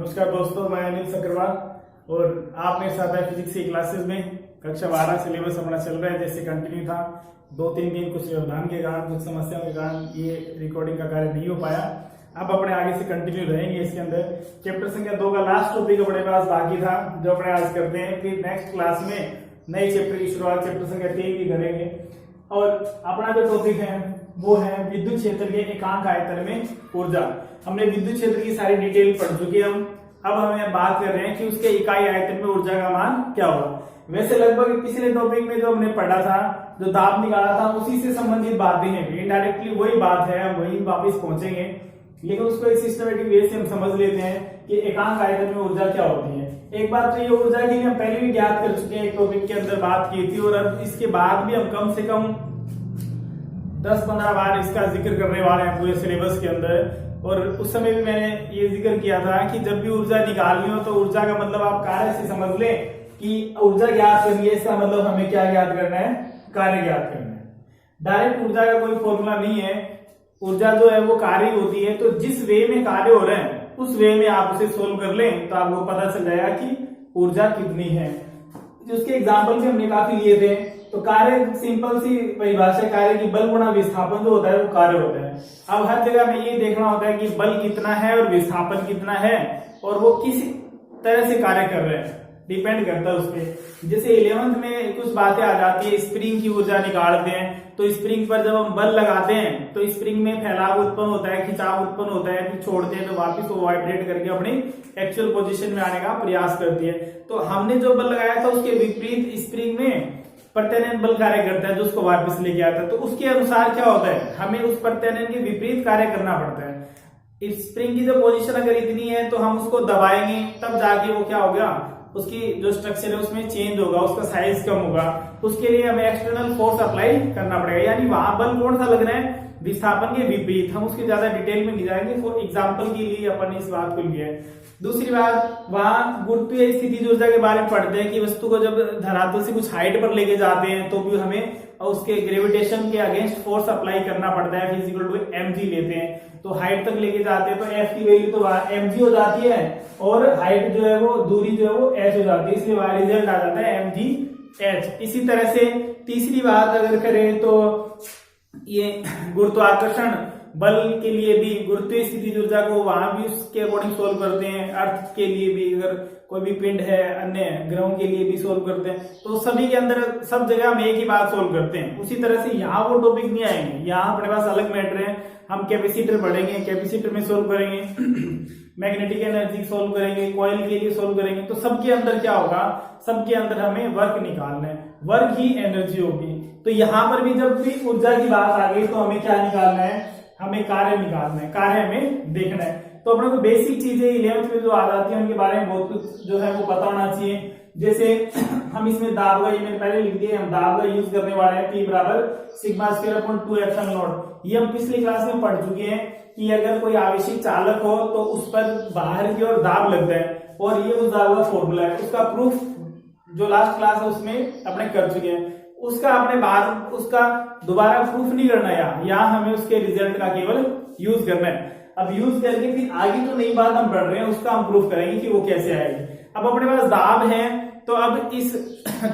नमस्कार दोस्तों, मैं अनिल सक्करवाल और आप मेरे साथ है फिजिक्स की क्लासेस में। कक्षा 12 सिलेबस अपना चल रहा है, जैसे कंटिन्यू था। 2-3 दिन कुछ व्यवधान के कारण, कुछ समस्याओं के कारण ये रिकॉर्डिंग का कार्य नहीं हो पाया। अब अपने आगे से कंटिन्यू रहेंगे। इसके अंदर चैप्टर संख्या 2 का लास्ट टॉपिक अपने पास बाकी था, जो अपने आज करते हैं। फिर नेक्स्ट क्लास में नए चैप्टर की शुरुआत चैप्टर संख्या 3 की करेंगे। और अपना जो टॉपिक है वो है विद्युत क्षेत्र के एकांक आयतन में ऊर्जा। हमने विद्युत क्षेत्र की सारी डिटेल पढ़ चुके हैं। अब हमें बात कर रहे हैं कि उसके इकाई आयतन में ऊर्जा का मान क्या होगा। वैसे लगभग पिछले टॉपिक में जो हमने पढ़ा था, जो दाब निकाला था, उसी से संबंधित बातें हैं। इनडायरेक्टली वही बात है, हम वही वापिस पहुंचेंगे, लेकिन उसको एक सिस्टमेटिक वे से हम समझ लेते हैं कि एकांक आयतन में ऊर्जा क्या होती है। एक बात तो ये ऊर्जा के लिए हम पहले भी ज्ञात कर चुके हैं, एक टॉपिक के अंदर बात की थी, और अब इसके बाद भी हम कम से कम 10-15 बार इसका जिक्र करने वाले हैं पूरे सिलेबस के अंदर। और उस समय भी मैंने ये जिक्र किया था कि जब भी ऊर्जा निकालनी हो तो ऊर्जा का मतलब आप कार्य से समझ लें कि ऊर्जा ज्ञात करनी है, इसका मतलब हमें क्या ज्ञात करना है, कार्य ज्ञात करना है। डायरेक्ट ऊर्जा का कोई फॉर्मूला नहीं है। ऊर्जा जो है वो कार्य होती है, तो जिस वे में कार्य हो रहे हैं उस वे में आप उसे सोल्व कर लें तो आपको पता चल जाएगा कि ऊर्जा कितनी है। उसके एग्जाम्पल भी हमने काफी लिए थे। तो कार्य सिंपल सी परिभाषा, कार्य की बल गुणा विस्थापन जो होता है वो कार्य होता है। अब हर जगह में ये देखना होता है कि बल कितना है और विस्थापन कितना है, और वो किस तरह से कार्य कर रहे हैं, डिपेंड करता है उस पर। जैसे 11th में कुछ बातें आ जाती है, स्प्रिंग की ऊर्जा निकालते हैं, तो स्प्रिंग पर जब हम बल लगाते हैं तो स्प्रिंग में फैलाव उत्पन्न होता है, खिंचाव उत्पन्न होता है, फिर छोड़ते हैं तो वापस वो वाइब्रेट करके अपनी एक्चुअल पोजीशन में आने का प्रयास करती है। तो हमने जो बल लगाया था उसके विपरीत स्प्रिंग में प्रत्यानयन बल कार्य करता है, जो उसको वापस लेके आता है। तो उसके अनुसार क्या होता है, हमें उस प्रत्यानयन के विपरीत कार्य करना पड़ता है। स्प्रिंग की जो पोजीशन अगर इतनी है तो हम उसको दबाएंगे, तब जाके वो क्या होगा, उसकी जो स्ट्रक्चर है उसमें चेंज होगा, उसका साइज कम होगा। उसके लिए हमें एक्सटर्नल फोर्स अप्लाई करना पड़ेगा, यानी वहां बल कौन सा लग रहा है, विस्थापन के विपरीत। हम उसके ज्यादा डिटेल में नहीं जाएंगे, फॉर एग्जांपल के लिए अपन इस बात को लिया है। दूसरी बात, वहां गुरुत्वीय स्थिति ऊर्जा के बारे में पढ़ते हैं कि वस्तु को जब धरातल से कुछ हाइट पर लेके जाते हैं तो भी हमें उसके ग्रेविटेशन के अगेंस्ट फोर्स अप्लाई करना पड़ता है, फिजिकल टू mg लेते हैं। तो हाइट तक लेके जाते हैं तो f की वैल्यू तो mg हो जाती है, और हाइट जो है वो, दूरी जो है वो h हो जाती है, इसलिए वहां रिजल्ट आ जाता है mgh। इसी तरह से तीसरी बात अगर करें तो ये गुरुत्वाकर्षण बल के लिए भी गुरुत्वीय स्थिति ऊर्जा को वहां भी उसके अकॉर्डिंग सोल्व करते हैं। अर्थ के लिए भी, अगर कोई भी पिंड है अन्य ग्रहों के लिए भी सोल्व करते हैं। तो सभी के अंदर सब जगह हम एक ही बात सोल्व करते हैं। उसी तरह से यहाँ वो टॉपिक नहीं आएंगे, यहाँ अपने पास अलग मैटर है। हम कैपेसिटर पढ़ेंगे, कैपेसिटर में सोल्व करेंगे, मैग्नेटिक एनर्जी सोल्व करेंगे, कॉइल के लिए सोल्व करेंगे। तो सबके अंदर क्या होगा, सबके अंदर हमें वर्क निकालना है, वर्क ही एनर्जी होगी। तो यहाँ पर भी जब भी ऊर्जा की बात आ गई तो हमें क्या निकालना है, हमें कार्य निकालना है, कार्य हमें देखना है। तो अपने को बेसिक चीजें 11th में जो आ जाती है उनके बारे में बहुत कुछ जो है वो पता होना चाहिए। जैसे हम इसमें दाब का, ये मैंने पहले लिख दिया, हम दाब का यूज करने वाले हैं, P बराबर sigma square upon 2 epsilon not. ये हम पिछली क्लास में पढ़ चुके हैं कि अगर कोई आवेशित चालक हो तो उस पर बाहर की ओर दाब लगता है, और ये उस दाब का फॉर्मूला है। उसका प्रूफ जो लास्ट क्लास है उसमें अपने कर चुके हैं। उसका अपने बाद उसका दोबारा प्रूफ नहीं करना है, यहाँ हमें उसके रिजल्ट का केवल यूज करना है। अब यूज करके फिर आगे जो नई बात हम पढ़ रहे हैं उसका हम प्रूफ करेंगे कि वो कैसे आएगी। अब अपने पास दाब है, तो अब इस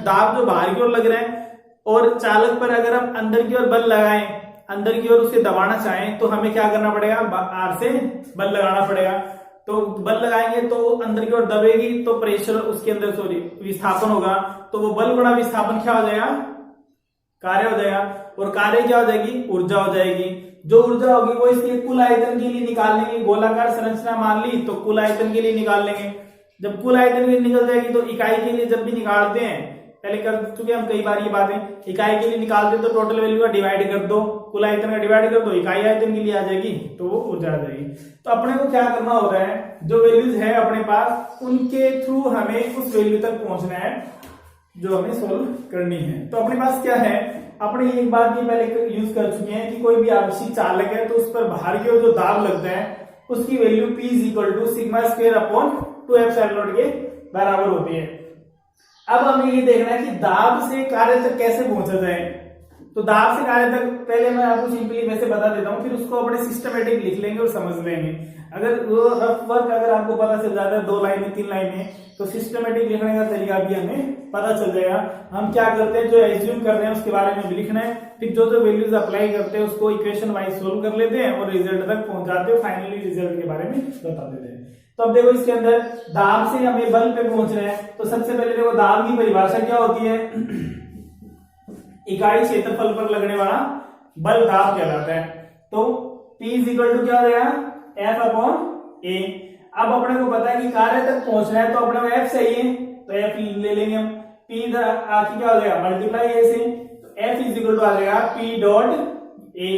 दाब जो बाहर की ओर लग रहा है और चालक पर अगर हम अंदर की ओर बल लगाएं, अंदर की ओर उसे दबाना चाहें, तो हमें क्या करना पड़ेगा, आर से बल लगाना पड़ेगा। तो बल लगाएंगे तो अंदर की ओर दबेगी, तो प्रेशर उसके अंदर, सॉरी, विस्थापन होगा। तो वो बल गुणा विस्थापन क्या हो जाएगा, कार्य हो जाएगा। और कार्य क्या हो जाएगी, ऊर्जा हो जाएगी। जो ऊर्जा होगी वो इसके कुल आयतन के लिए निकाल लेंगे। गोलाकार संरचना मान ली तो कुल आयतन के लिए निकाल लेंगे। जब कुल आयतन के लिए निकल जाएगी तो इकाई के लिए जब भी निकालते हैं, पहले कर चुके हम कई बार ये बातें, इकाई के लिए निकालते तो टोटल वैल्यू का डिवाइड कर दो, कुल आयतन का डिवाइड कर दो, इकाई आयतन के लिए आ जाएगी, तो वो ऊर्जा आ जाएगी। तो अपने को क्या करना होता है, जो वैल्यूज है अपने पास उनके थ्रू हमें उस वैल्यू तक पहुंचना है जो हमें सोल्व करनी है। तो अपने पास क्या है, अपने एक बात ये पहले यूज कर चुके हैं कि कोई भी आवेशित चालक है तो उस पर बाहर की ओर जो दाब लगता है उसकी value P = sigma square upon 2 epsilon not के बराबर होती है। अब हमें ये देखना है कि दाब से कार्य तक कैसे पहुंचा जाए। तो दाब से कार्य तक पहले मैं आपको सिंपली वैसे बता देता हूँ, फिर उसको अपने सिस्टमेटिक लिख लेंगे और समझ लेंगे। अगर वो रफ वर्क अगर आपको पता चल जाता है 2 लाइन में 3 लाइन में, तो सिस्टमेटिक लिखने का तरीका भी हमें पता चल जाएगा। हम क्या करते हैं, जो एज्यूम कर रहे हैं उसके बारे में भी लिखना है, फिर जो जो वैल्यूज अप्लाई करते हैं उसको इक्वेशन वाइज सोल्व कर लेते हैं और रिजल्ट तक पहुंच जाते हैं, फाइनली रिजल्ट के बारे में बता देते हैं। तो अब देखो इसके अंदर दाब से हमें बल पे पहुंच रहे हैं, तो सबसे पहले देखो दाब की परिभाषा क्या होती है, इकाई क्षेत्रफल पर लगने वाला बल दाब कहलाता है। तो P इक्वल टू क्या हो जाएगा, F अपॉन A। अब अपने को पता है कि कार्य तक पहुंचना है तो अपने को F चाहिए, तो F ले लेंगे हम। P आखिर क्या हो जाएगा, मल्टीप्लाई A से, तो F इक्वल टू आ जाएगा P डॉट A।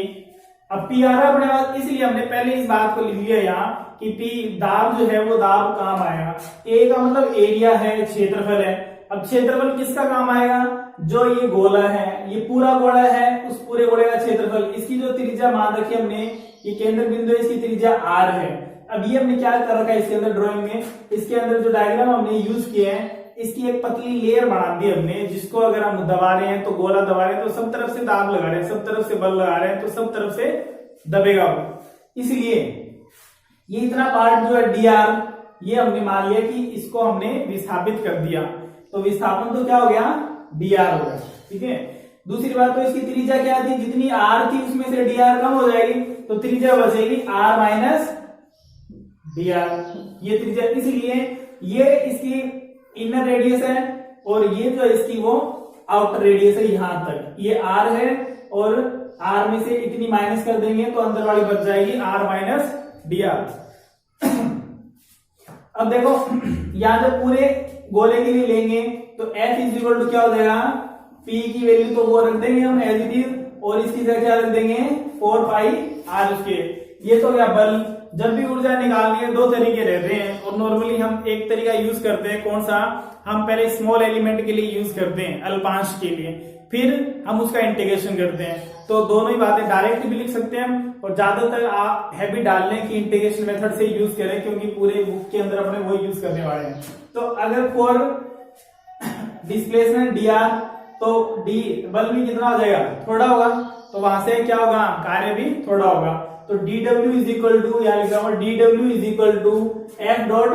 अब P आ रहा है अपने पास, इसलिए हमने पहले इस बात को लिख लिया यहाँ कि P दाब जो है वो दाब काम आएगा। A का मतलब एरिया है, क्षेत्रफल है। अब क्षेत्रफल किसका काम आएगा, जो ये गोला है, ये पूरा गोला है, उस पूरे गोले का क्षेत्रफल। इसकी जो त्रिज्या मान रखी हमने, ये केंद्र बिंदु है, इसकी त्रिज्या r है। अब ये हमने क्या कर रखा है इसके अंदर ड्राइंग में, इसके अंदर जो डायग्राम हमने यूज किए हैं, इसकी एक पतली लेयर बना दी हमने, जिसको अगर हम दबा रहे हैं तो गोला दबा रहे हैं तो सब तरफ से दाब लगा रहे हैं, सब तरफ से बल लगा रहे हैं तो सब तरफ से दबेगा वो। इसलिए ये इतना पार्ट जो है dr, ये हमने मान लिया कि इसको हमने विस्थापित कर दिया, तो विस्थापन तो क्या हो गया, dr हो गया। ठीक है, दूसरी बात तो इसकी त्रिज्या क्या थी, जितनी r थी उसमें से dr कम हो जाएगी, तो त्रिज्या बचेगी r माइनस dr, ये त्रिज्या। इसलिए ये इसकी इनर रेडियस है और ये जो इसकी वो आउटर रेडियस है यहां तक, ये r है और r में से इतनी माइनस कर देंगे तो अंदर वाली बच जाएगी r माइनस dr। अब देखो यहां जो पूरे गोले के लिए लेंगे तो F इज इक्वल टू क्या हो जाएगा, P की वैल्यू तो वो रख देंगे हम एज इट इज, और इसकी जगह क्या रख देंगे 4 पाई r स्क्वायर। ये तो क्या बल। जब भी ऊर्जा निकालनी है 2 तरीके रहते हैं, और नॉर्मली हम एक तरीका यूज करते हैं, कौन सा, हम पहले स्मॉल एलिमेंट के लिए यूज करते हैं, अल्पांश के लिए, फिर हम उसका इंटीग्रेशन करते हैं। तो दोनों ही बातें डायरेक्ट भी लिख सकते हैं हम, और ज्यादातर आप हैबिट डाल लें कि इंटीग्रेशन मेथड से यूज करें, क्योंकि पूरे बुक के अंदर अपने वो यूज करने वाले हैं। तो अगर फॉर डिस्प्लेसमेंट dr, तो d बल भी कितना हो जाएगा, थोड़ा होगा, तो वहां से क्या होगा, कार्य भी थोड़ा होगा। तो dw इज इक्वल टू, या लिखा हुआ dw is equal to f dot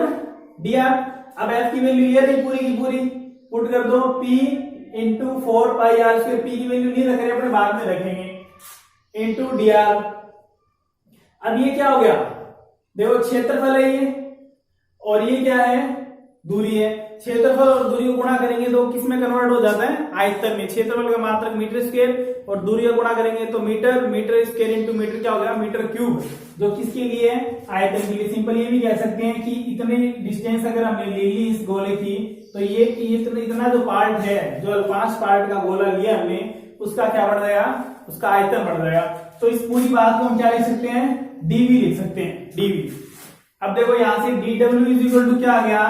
dr। अब f की वैल्यू ये रही पूरी की पूरी, पुट कर दो p into 4 pi r square, p की वैल्यू नहीं रख रहे अपने, बाद में रखेंगे, इंटू dr। अब ये क्या हो गया, देखो क्षेत्रफल है ये, और ये क्या है, दूरी है। क्षेत्रफल और दूरी को गुणा करेंगे तो किस में कन्वर्ट हो जाता है, आयतन में। क्षेत्रफल का मात्रक मीटर स्क्वायर और दूरी को गुणा करेंगे तो metre, metre square into metre क्या हो गया, मीटर क्यूब, जो किसके लिए है, आयतन के लिए। सिंपल ये भी कह सकते हैं कि इतनी डिस्टेंस अगर हमने ले ली इस गोले की, तो ये इतना जो पार्ट है, जो अल्पांश पार्ट का गोला लिया हमने, उसका क्या बढ़ जाएगा, उसका आयतन बढ़ जाएगा। तो इस पूरी बात को हम क्या लिख सकते हैं, dv लिख सकते हैं, dv। अब देखो यहां से dw इज इक्वल टू क्या आ गया,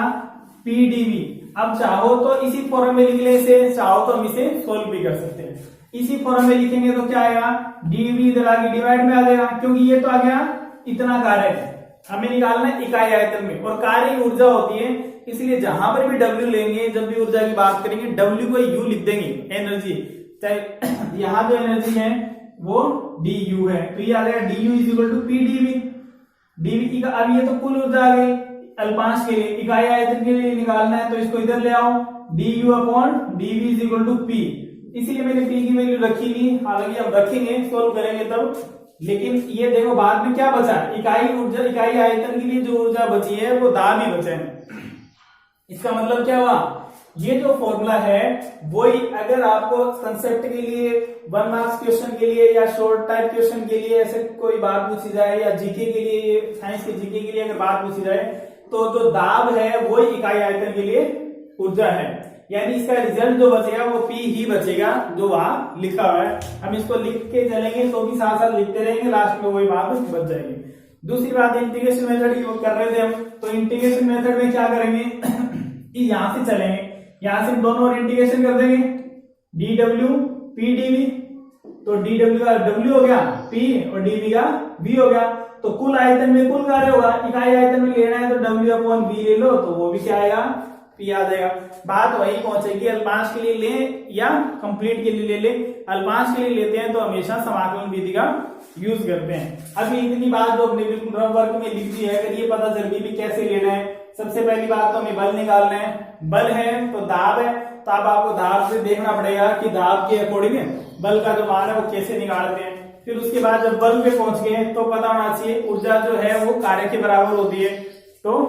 pdv। अब चाहो तो इसी फॉर्म में लिख ले इसे, चाहो तो हम इसे सोल्व भी कर सकते हैं। इसी फॉर्म में लिखेंगे तो क्या आएगा, dv इधर आगे डिवाइड में आ जाएगा, क्योंकि ये तो आ गया इतना कार्य है, हमें निकालना है इकाई आयतन में, और कार्य ऊर्जा होती है, इसलिए जहां पर भी w लेंगे, जब भी ऊर्जा की बात करेंगे, w को u लिख देंगे, एनर्जी, चाहे यहाँ जो एनर्जी है वो du है, तो ये आ जाएगा du is equal to pdv। dv की अब ये तो कुल ऊर्जा आ गई अल्पांश के लिए, इकाई आयतन के लिए निकालना है तो इसको इधर ले आओ, du upon dv is equal to p। इसीलिए मैंने p की वैल्यू रखी नहीं, हालांकि अब रखेंगे, सोल्व करेंगे तब। लेकिन ये देखो बाद में क्या बचा, इकाई ऊर्जा, इकाई आयतन के लिए जो ऊर्जा बची है वो दाब ही बचे हैं। इसका मतलब क्या हुआ, ये जो फॉर्मूला है वही अगर आपको कंसेप्ट के लिए, 1 मार्क्स क्वेश्चन के लिए या शॉर्ट टाइप क्वेश्चन के लिए ऐसे कोई बात पूछी जाए, या जीके के लिए, साइंस के जीके के लिए अगर बात पूछी जाए, तो जो दाब है वही इकाई आयतन के लिए ऊर्जा है, यानी इसका रिजल्ट जो बचेगा वो p ही बचेगा जो वहां लिखा हुआ है। हम इसको लिख के चलेंगे तो भी साथ साथ लिखते रहेंगे, लास्ट में वही बात बच जाएगी। दूसरी बात इंटीग्रेशन मेथड की कर रहे थे हम, तो इंटीग्रेशन मेथड में क्या करेंगे कि यहां से चलेंगे, यहां से हम दोनों और इंटीग्रेशन कर देंगे, dw pdv, तो dw का w हो गया p और dv का v हो गया, तो कुल आयतन में कुल कार्य होगा, इकाई आयतन में लेना है तो w अपॉन v ले लो, तो वो भी क्या आएगा P आ जाएगा। बात वही पहुंचेगी अल्पांश के लिए ले या कंप्लीट के लिए ले ले। अल्पांश के लिए लेते हैं तो हमेशा समाकलन विधि का यूज करते हैं। अभी इतनी बात जो हमने बिल्कुल रफ वर्क में लिख दी है, अगर ये पता चल गई भी कैसे लेना है, सबसे पहली बात तो हमें बल निकालना है। बल है तो दाब है, तो अब आपको दाब से देखना पड़ेगा कि दाब के अकॉर्डिंग बल का जो मान है वो कैसे निकालते हैं। फिर उसके बाद जब बल पे पहुंच गए तो पता होना चाहिए ऊर्जा जो है वो कार्य के बराबर होती है। तो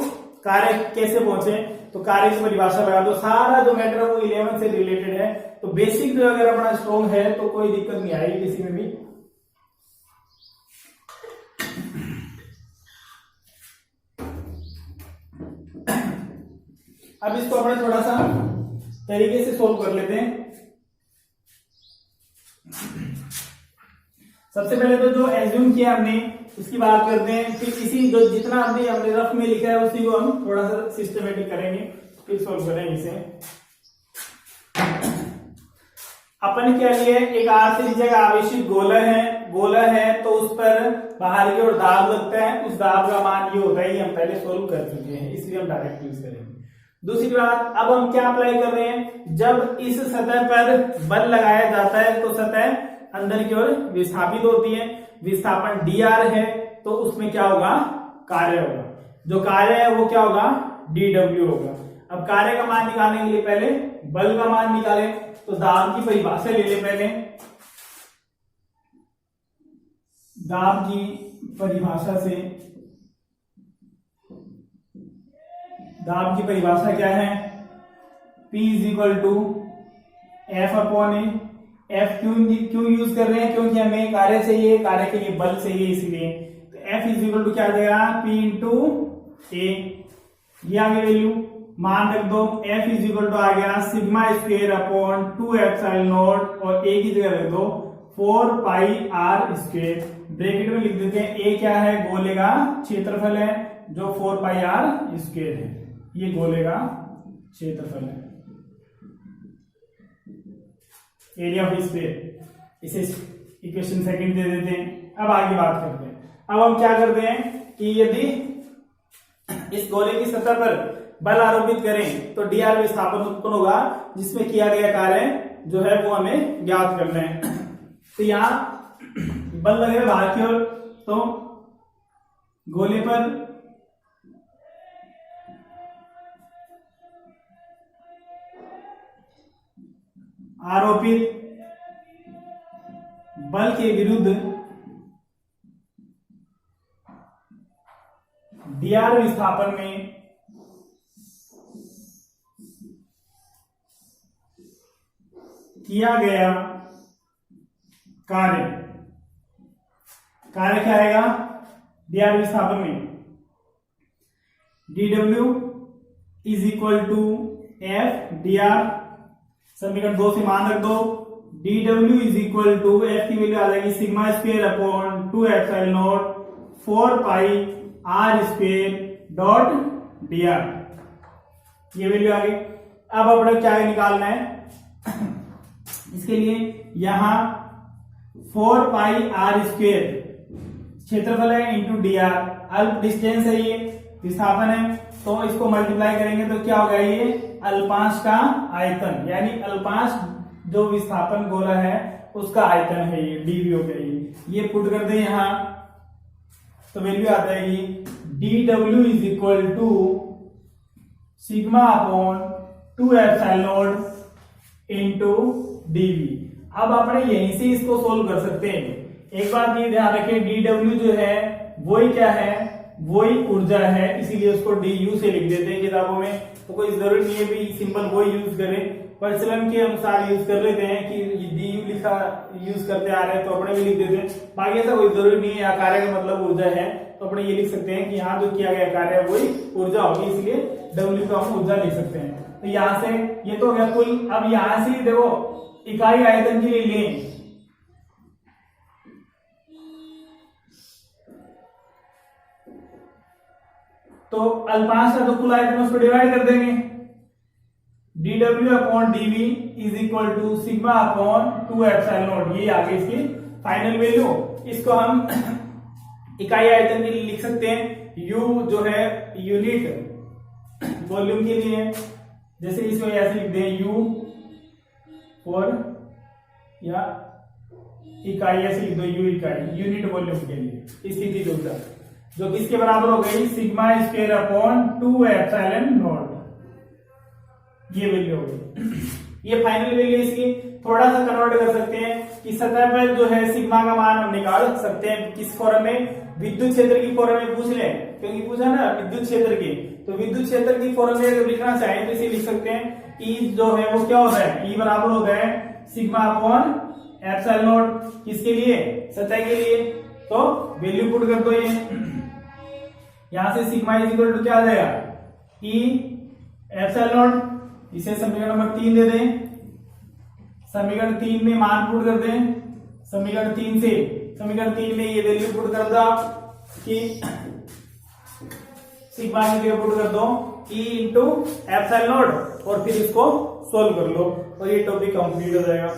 कार्य कैसे पहुंचे, तो कार्य की परिभाषा लगा दो। सारा जो मैटर है वो 11 से रिलेटेड है, तो बेसिक जो अगर अपना स्ट्रॉन्ग है तो कोई दिक्कत नहीं आएगी किसी में भी। अब इसको अपने थोड़ा सा तरीके से सोल्व कर लेते हैं। सबसे पहले तो जो एज्यूम किया हमने उसकी बात करते हैं, फिर इसी जो जितना हमने रफ में लिखा है उसी को हम थोड़ा सा सिस्टमेटिक करेंगे, फिर सोल्व करेंगे इसे। अपन क्या लिए, एक आर से नीचे का आवेशित गोला है तो उस पर बाहर की ओर दाब लगता है, उस दाब का मान ये होता है, ये हम पहले सोल्व कर चुके हैं, इसलिए हम डायरेक्ट यूज करेंगे। दूसरी बात, अब हम क्या अप्लाई कर रहे हैं, जब इस सतह पर बल लगाया जाता है तो सतह अंदर की ओर विस्थापित होती है। विस्थापन dr है तो उसमें क्या होगा, कार्य होगा। जो कार्य है वो क्या होगा, dw होगा। अब कार्य का मान निकालने के लिए पहले बल का मान निकाले, तो दाब की परिभाषा ले ले पहले। दाब की परिभाषा से, दाब की परिभाषा क्या है, P = F अपॉन ए। F क्यों यूज कर रहे हैं, क्योंकि हमें कार्य चाहिए, कार्य के लिए बल चाहिए, इसलिए तो F = क्या आ जाएगा, P × A। ये आगे वैल्यू मान रख दो। F आ गया σ² अपॉन 2ε0 और A की जगह रख दो 4πr²। ब्रैकेट में लिख देते हैं A क्या है, गोले का क्षेत्रफल है जो 4πr² है, ये गोले का क्षेत्रफल है, एरिया ऑफ स्फीयर। इसे इक्वेशन सेकंड दे देते हैं। अब आगे बात करते हैं। अब हम क्या करते हैं कि यदि इस गोले की सतह पर बल आरोपित करें तो dr विस्थापन उत्पन्न होगा, जिसमें किया गया कार्य जो है वो हमें ज्ञात करना है। तो यहां बल लगेगा बाहर की ओर, तो गोले पर आरोपित बल के विरुद्ध dr विस्थापन में किया गया कार्य क्या आएगा, dr विस्थापन में dw = F dr। समीकरण 2 से मान रख दो, dw = F की वैल्यू आ जाएगी σ² अपॉन 2ε0 4πr².dr। ये वैल्यू आ गई। अब अपने क्या निकालना है, इसके लिए यहां 4πr² क्षेत्रफल है इंटू dr, अल्प डिस्टेंस है, ये विस्थापन है, तो इसको मल्टीप्लाई करेंगे तो क्या होगा, ये अल्पांश का आयतन, यानी अल्पांश जो विस्थापन गोला है उसका आयतन है, ये dv हो गया। ये पुट कर दे यहां, तो वैल्यू आ जाएगी dw = σ अपॉन 2ε0 इंटू dv। अब अपने यहीं से इसको सोल्व कर सकते हैं। एक बात ये ध्यान रखें, dw जो है वही क्या है, वही ऊर्जा है, इसीलिए उसको du से लिख देते हैं किताबों में, तो कोई जरूरी नहीं है भी सिंपल वही यूज करें, प्रचलन के अनुसार यूज कर लेते हैं कि du लिखा यूज करते आ रहे हैं तो अपने भी लिख देते हैं। बाकी ऐसा कोई जरूरी नहीं है, कार्य का मतलब ऊर्जा है तो अपने ये लिख सकते हैं कि यहाँ जो किया गया कार्य है वही ऊर्जा होगी, इसलिए w को हम ऊर्जा लिख सकते हैं। तो यहाँ से ये तो हो गया कुल। अब यहाँ से देखो इकाई आयतन के लिए लें, तो अल्पांश का जो कुल आयतन उसको डिवाइड कर देंगे, dw अपॉन dv = σ अपॉन 2ε0। ये आगे इसकी फाइनल वैल्यू। इसको हम इकाई आयतन के लिए लिख सकते हैं, u जो है यूनिट वॉल्यूम के लिए, जैसे इसको ऐसे लिख दें U फॉर या इकाई, ऐसे लिख दो U इकाई, यूनिट वॉल्यूम के लिए स्थिति ऊर्जा, जो किसके बराबर हो गई sigma square upon 2 epsilon not, ये वैल्यू हो गई। ये फाइनल वैल्यू इसकी थोड़ा सा कन्वर्ट कर सकते हैं कि सतह पर जो है सिग्मा का मान हम निकाल सकते हैं किस फॉर्म में, विद्युत क्षेत्र की फॉर्म में पूछ लें, क्योंकि पूछा ना विद्युत क्षेत्र की, तो विद्युत क्षेत्र की फॉर्म में अगर लिखना चाहें तो इसे लिख सकते हैं ई जो है वो क्या होता है, ई बराबर होता है सिग्मा अपॉन एप्सिलॉन नॉट, किसके लिए, सतह के लिए। तो वैल्यू पुट कर दो, ये यहां से सिग्मा इज इक्वल टू क्या आ जाएगा, ई एप्सिलॉन नॉट, इसे समीकरण नंबर 3 दे दें, समीकरण 3 में मान पुट कर दें, समीकरण 3 में ये वैल्यू पुट कर दो कि सिग्मा की जगह पुट कर दो ई इंटू एप्सिलॉन नॉट और फिर इसको सोल्व कर लो और ये टॉपिक कंप्लीट हो जाएगा।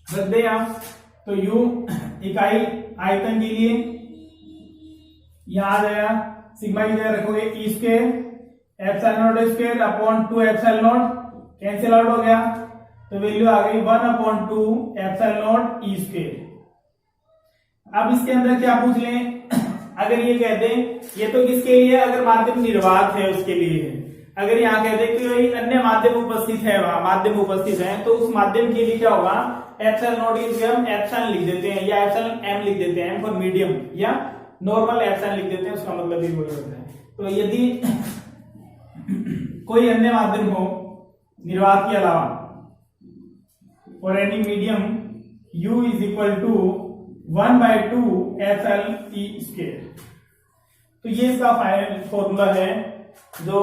रख दे यहां, तो U इकाई आयतन के लिए यहां आ जाएगा, सिग्मा की जगह रखोगे e square epsilon naught square upon 2 epsilon naught, cancel out हो गया तो वैल्यू आ गई 1 upon 2 epsilon naught e square. अब इसके अंदर क्या पूछ लें, अगर ये कह दें, ये तो किसके लिए, अगर माध्यम निर्वात है उसके लिए है, अगर यहाँ कह दें कि वही अन्य माध्यम उपस्थित है, वहां माध्यम उपस्थित है, तो उस माध्यम के लिए क्या होगा, एप्सिलॉन नॉट की जगह हम एप्सिलॉन लिख देते हैं या एप्सिलॉन एम लिख देते हैं, एम फॉर मीडियम या नॉर्मल एप्सिलॉन लिख देते हैं, उसका मतलब भी वही होता है। तो यदि कोई अन्य माध्यम हो निर्वात के अलावा और any medium U is equal to 1/2 epsilon E square, तो ये इसका फाइनल फॉर्मूला है जो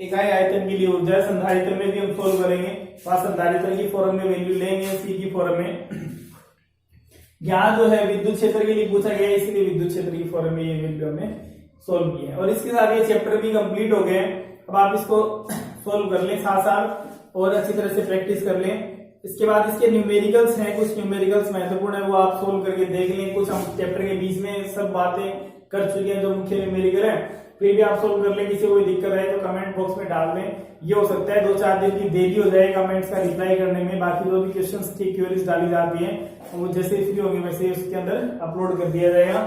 इकाई आयतन के लिए ऊर्जा है। संधारित्र में भी हम सोल्व करेंगे, वहां संधारित्र की फॉर्म में वैल्यू लेंगे, सी की फॉर्म में। यहाँ जो है विद्युत क्षेत्र के लिए पूछा गया है, इसलिए विद्युत क्षेत्र की फॉर्म में ये वैल्यू हमने सोल्व किया है। और इसके साथ ये चैप्टर भी कंप्लीट हो गए। अब आप इसको सोल्व कर लें साथ साथ और अच्छी तरह से प्रैक्टिस कर लें। इसके बाद इसके न्यूमेरिकल्स हैं, कुछ न्यूमेरिकल्स महत्वपूर्ण है, वो आप सोल्व करके देख लें। कुछ हम चैप्टर के बीच में सब बातें कर चुके हैं जो मुख्य न्यूमेरिकल है, फिर भी आप सोल्व कर लें। किसी को कोई दिक्कत है तो कमेंट बॉक्स में डाल दें। ये हो सकता है 2-4 दिन की देरी हो जाए कमेंट्स का रिप्लाई करने में। बाकी जो भी क्वेश्चंस की क्वेरीज डाली जाती हैं वो जैसे फ्री होंगे वैसे उसके अंदर अपलोड कर दिया जाएगा।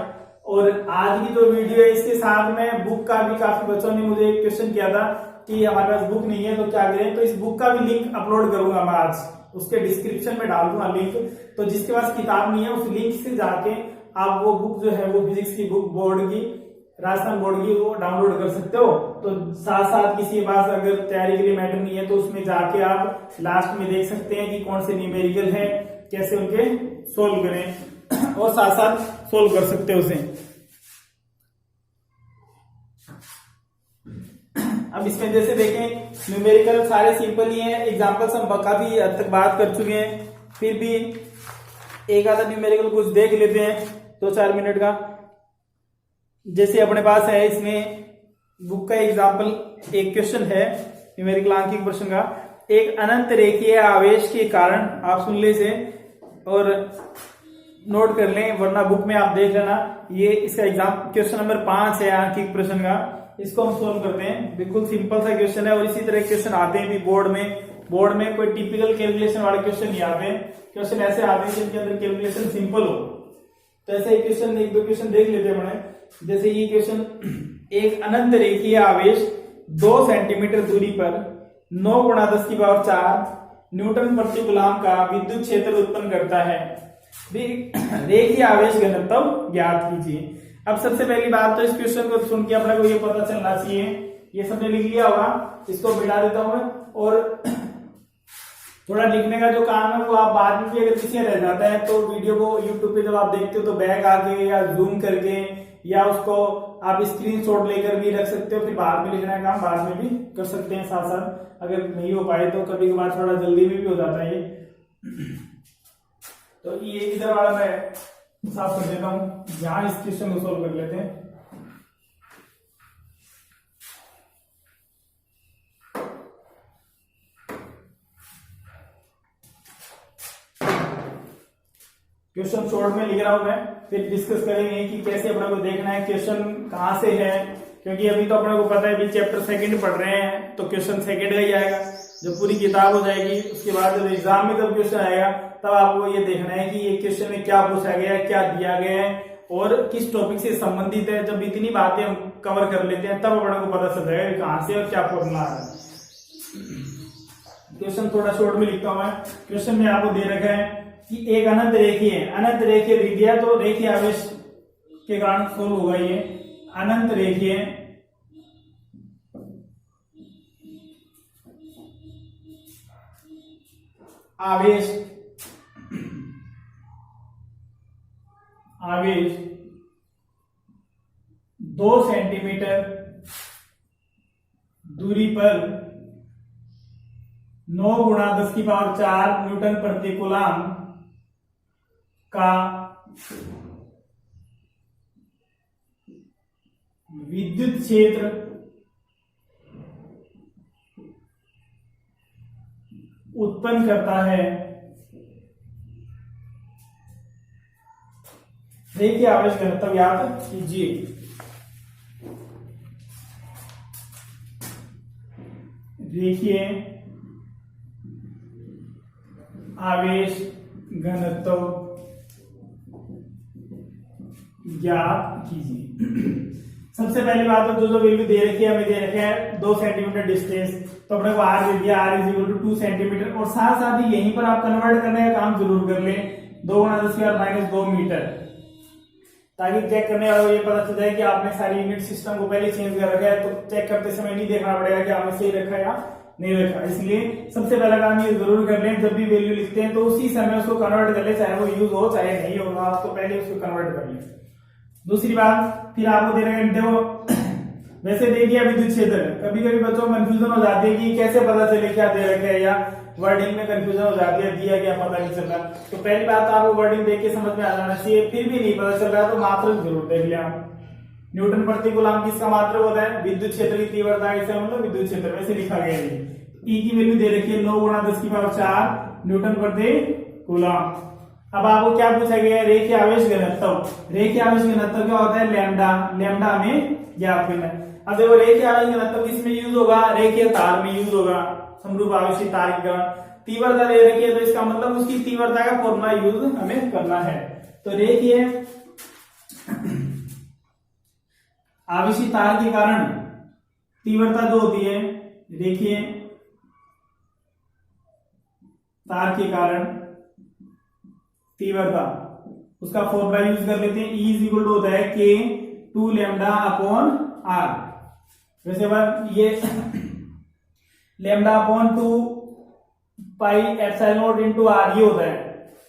और आज की जो वीडियो है इसके साथ में बुक का भी काफी बच्चों ने मुझे एक क्वेश्चन किया था कि हमारे पास बुक नहीं है तो क्या करें, तो इस बुक का भी लिंक अपलोड करूंगा मैं आज, उसके डिस्क्रिप्शन में डाल दूंगा लिंक। तो जिसके पास किताब नहीं है उस लिंक से जाके आप वो बुक जो है वो फिजिक्स की बुक बोर्ड की, राजस्थान बोर्ड की, वो डाउनलोड कर सकते हो। तो साथ साथ किसी के पास अगर तैयारी के लिए मैटर नहीं है तो उसमें जाके आप लास्ट में देख सकते हैं कि कौन से न्यूमेरिकल है, कैसे उनके सोल्व करें और साथ साथ सोल्व कर सकते हो उसे। अब इसमें जैसे देखें न्यूमेरिकल सारे सिंपल ही हैं, एग्जांपल्स हम काफी हद तक बात कर चुके हैं, फिर भी एक आधा न्यूमेरिकल कुछ देख लेते हैं 2-4 मिनट का। जैसे अपने पास है इसमें बुक का एग्जांपल, एक क्वेश्चन है न्यूमेरिकल आंकिक प्रश्न का, एक अनंत रेखीय आवेश के कारण, आप सुन ले इसे और नोट कर लें वरना बुक में आप देख लेना। ये इसका एग्जाम क्वेश्चन नंबर 5 है आंकिक प्रश्न का, इसको हम सोल्व करते हैं। बिल्कुल सिंपल सा क्वेश्चन है और इसी तरह क्वेश्चन आते हैं भी बोर्ड में कोई टिपिकल कैलकुलेशन वाले क्वेश्चन नहीं आते, क्वेश्चन ऐसे आते हैं जिनके अंदर कैलकुलेशन सिंपल हो। तो ऐसे एक क्वेश्चन, एक दो क्वेश्चन देख लेते हैं अपने। जैसे ये क्वेश्चन, एक अनंत रेखीय आवेश 2 सेंटीमीटर दूरी पर 9 × 10⁴ न्यूटन प्रति कूलम का विद्युत क्षेत्र उत्पन्न करता है, रेखीय आवेश घनत्व ज्ञात कीजिए। अब सबसे पहली बात तो इस क्वेश्चन को सुन के अपने को ये पता चलना चाहिए, ये सबने लिख लिया होगा, इसको मिटा देता हूं मैं। और थोड़ा लिखने का जो काम है वो आप बाद में भी अगर किसी रह जाता है तो वीडियो को यूट्यूब पे जब आप देखते हो तो बैक आके या जूम करके या उसको आप स्क्रीनशॉट लेकर भी रख सकते हो, फिर बाद में लिखने का काम बाद में भी कर सकते हैं साथ साथ। अगर नहीं हो पाए तो कभी कभार थोड़ा जल्दी में भी हो जाता है ये। तो ये इधर वाला मैं साफ कर देता हूं, यहां इस क्वेश्चन को सोल्व कर लेते हैं। क्वेश्चन शॉर्ट में लिख रहा हूं मैं, फिर डिस्कस करेंगे कि कैसे अपने को देखना है क्वेश्चन कहाँ से है, क्योंकि अभी तो अपने को पता है अभी चैप्टर सेकंड पढ़ रहे हैं तो क्वेश्चन सेकंड का ही आएगा। जब पूरी किताब हो जाएगी उसके बाद जब एग्जाम में जब क्वेश्चन आएगा तब आपको ये देखना है कि ये क्वेश्चन में क्या पूछा गया है, क्या दिया गया है और किस टॉपिक से संबंधित है। जब इतनी बातें हम कवर कर लेते हैं तब अपने को पता चल जाएगा कहाँ से और क्या फॉर्मूला आ रहा है। क्वेश्चन थोड़ा शॉर्ट में लिखता हूं मैं। क्वेश्चन में आपको दे रखा है कि एक अनंत रेखीय दे दिया तो रेखीय आवेश के कारण सोल्व होगा ये। अनंत रेखीय आवेश 2 सेंटीमीटर दूरी पर 9 × 10⁴ न्यूटन प्रति कूलम का विद्युत क्षेत्र उत्पन्न करता है। रेखीय आवेश घनत्व याद कीजिए। रेखीय आवेश घनत्व ज्ञात कीजिए। सबसे पहली बात तो जो वैल्यू दे रखी है हमें दे रखे हैं 2 सेंटीमीटर डिस्टेंस, तो अपने को आर दे दिया, R is equal to 2 centimetre. और साथ साथ ही यहीं पर आप कन्वर्ट करने का काम जरूर कर लें 2 × 10⁻² मीटर, ताकि चेक करने वालों को ये पता चल जाए कि आपने सारी यूनिट सिस्टम को पहले चेंज कर रखा है, तो चेक करते समय नहीं देखना पड़ेगा कि आपने सही रखा या नहीं रखा। इसलिए सबसे पहला काम ये जरूर कर लें, जब भी वैल्यू लिखते हैं तो उसी समय उसको कन्वर्ट कर ले, चाहे वो यूज हो चाहे नहीं होगा, आप तो पहले उसको कन्वर्ट कर लें। दूसरी बात फिर आपको दे रहे हैं, देखो वैसे दे दिया विद्युत क्षेत्र। कभी कभी बच्चों को कंफ्यूजन हो जाती है कि कैसे पता चले क्या दे रखा है, या वर्डिंग में कंफ्यूजन हो जाती है दिया क्या पता नहीं चल रहा। तो पहली बात आपको वर्डिंग देख के समझ में आ जाना चाहिए। फिर भी नहीं पता चल रहा तो मात्रक जरूर देख लिया। न्यूटन प्रति कूलम किसका मात्रक होता है? विद्युत क्षेत्र की तीव्रता, ऐसे मतलब विद्युत क्षेत्र वैसे लिखा गया है। ई की वैल्यू दे रखी है 9 × 10⁴ न्यूटन प्रति कूलम। अब आपको क्या पूछा गया है? रेखीय आवेश घनत्व। रेखीय आवेश घनत्व क्या होता है? लैम्डा। लैम्डा हमें ज्ञात करना है। अब देखो रेखीय आवेश घनत्व किसमें यूज होगा? रेखीय तार में यूज होगा। समरूप आवेशी तार की तरह तीव्रता दे रखी है तो इसका मतलब उसकी तीव्रता का फॉर्मूला यूज हमें करना है। तो रेखीय आवेशी तार के कारण तीव्रता जो होती है, रेखीय तार के कारण तीव्रता, उसका फॉर्मूला यूज कर लेते हैं। E = होता है K 2 λ/r। वैसे बात ये λ/2 πε0 × r ये होता है,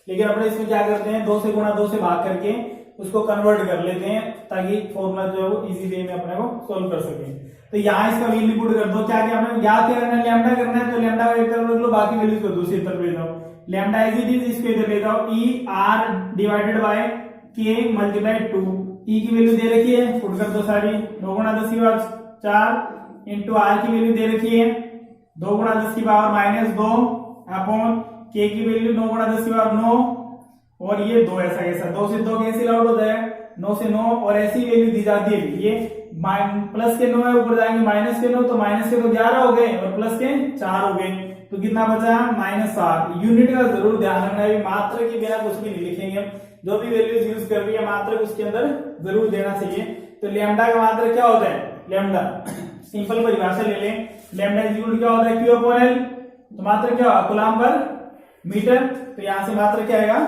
लेकिन अपने इसमें क्या करते हैं 2 से गुणा 2 से भाग करके उसको कन्वर्ट कर लेते हैं ताकि फॉर्मूला जो है वो इजी वे में अपने को सोल्व कर सके। तो यहाँ इसका वैल्यू पुट कर दो। क्या क्या हमें याद क्या करना है? लैम्डा करना है, तो लैम्डा का एक तरफ रख लो, बाकी वैल्यूज को दूसरी तरफ ले जाओ। लैम्डा एज इट इज इसको इधर ले जाओ। E r divided by K × 2। E की वैल्यू दे रखी है, पुट कर दो सारी। 9 × 10⁴ इंटू r की वैल्यू दे रखी है 2 × 10⁻²। अपॉन K की वैल्यू 9 × 10⁻9 और ये 2 ऐसा कैसा 2 से 2 कैंसिल आउट होता है, 9 से 9 और ऐसी वैल्यू दी जाती है। ये प्लस के 9 है, ऊपर जाएंगे माइनस के 9, तो माइनस के तो 11 हो गए और प्लस के 4 हो गए, तो कितना बचा? -7। यूनिट का जरूर ध्यान रखना है, मात्र के बिना कुछ भी नहीं लिखेंगे हम। जो भी वैल्यूज यूज कर रही है मात्रक उसके अंदर जरूर देना चाहिए। तो लैम्डा का मात्रक क्या होता है? लैम्डा सिंपल परिभाषा ले लें, लैम्डा इक्वल क्या होता है? Q/L। तो मात्रक क्या होगा? Coulomb per metre. तो यहां से मात्रक क्या आएगा?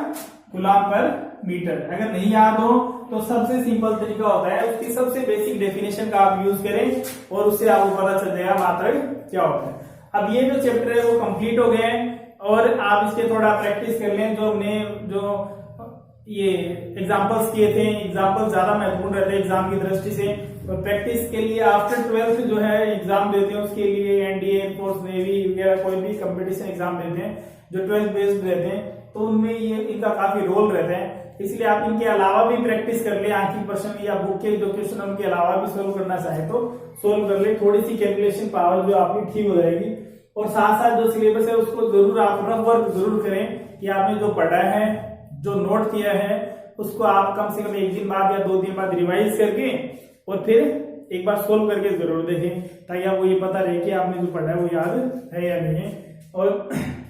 Coulomb per metre. अगर नहीं याद हो तो सबसे सिंपल तरीका होता है उसकी सबसे बेसिक डेफिनेशन का आप यूज करें और उससे आपको पता चल जाएगा मात्रक क्या होता है। अब ये जो चैप्टर है वो कंप्लीट हो गए हैं और आप इसके थोड़ा प्रैक्टिस कर लें। जो हमने जो ये एग्जांपल्स किए थे, एग्जांपल ज्यादा महत्वपूर्ण रहते हैं एग्जाम की दृष्टि से। तो प्रैक्टिस के लिए आफ्टर 12th जो है एग्जाम देते हैं उसके लिए एनडीए, एयरफोर्स, नेवी वगैरह कोई भी कंपटीशन एग्जाम देते हैं जो 12th बेस्ड रहते हैं, तो उनमें ये इनका काफी रोल रहता है। इसलिए आप इनके अलावा भी प्रैक्टिस कर ले, आंखिक प्रश्न या बुक के जो क्वेश्चन उनके अलावा भी सोल्व करना चाहे तो सोल्व कर ले। थोड़ी सी कैलकुलेशन पावर जो आपकी ठीक हो जाएगी। और साथ साथ जो सिलेबस है उसको जरूर आप रफ वर्क जरूर करें कि आपने जो पढ़ा है, जो नोट किया है उसको आप कम से कम 1 दिन बाद या 2 दिन बाद रिवाइज करके और फिर एक बार सोल्व करके जरूर देखें, ताकि आपको ये पता रहे कि आपने जो पढ़ा है वो याद है या नहीं है। और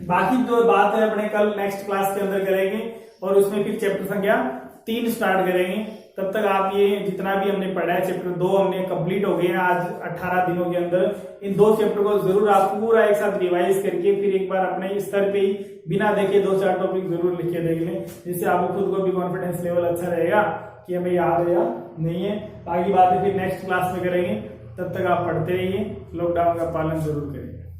बाकी जो बात है अपने कल नेक्स्ट क्लास के अंदर करेंगे और उसमें फिर चैप्टर संख्या 3 स्टार्ट करेंगे। तब तक आप ये जितना भी हमने पढ़ा है चैप्टर 2 हमने कंप्लीट हो गए हैं आज 18 दिनों के अंदर। इन 2 चैप्टर को जरूर आप पूरा एक साथ रिवाइज करके फिर एक बार अपने स्तर पे ही बिना देखे 2-4 टॉपिक जरूर लिख के देख लें, जिससे आपको खुद को भी कॉन्फिडेंस लेवल अच्छा रहेगा कि हमें याद है या नहीं है। बाकी बातें फिर नेक्स्ट क्लास में करेंगे, तब तक आप पढ़ते रहिए, लॉकडाउन का पालन जरूर करें।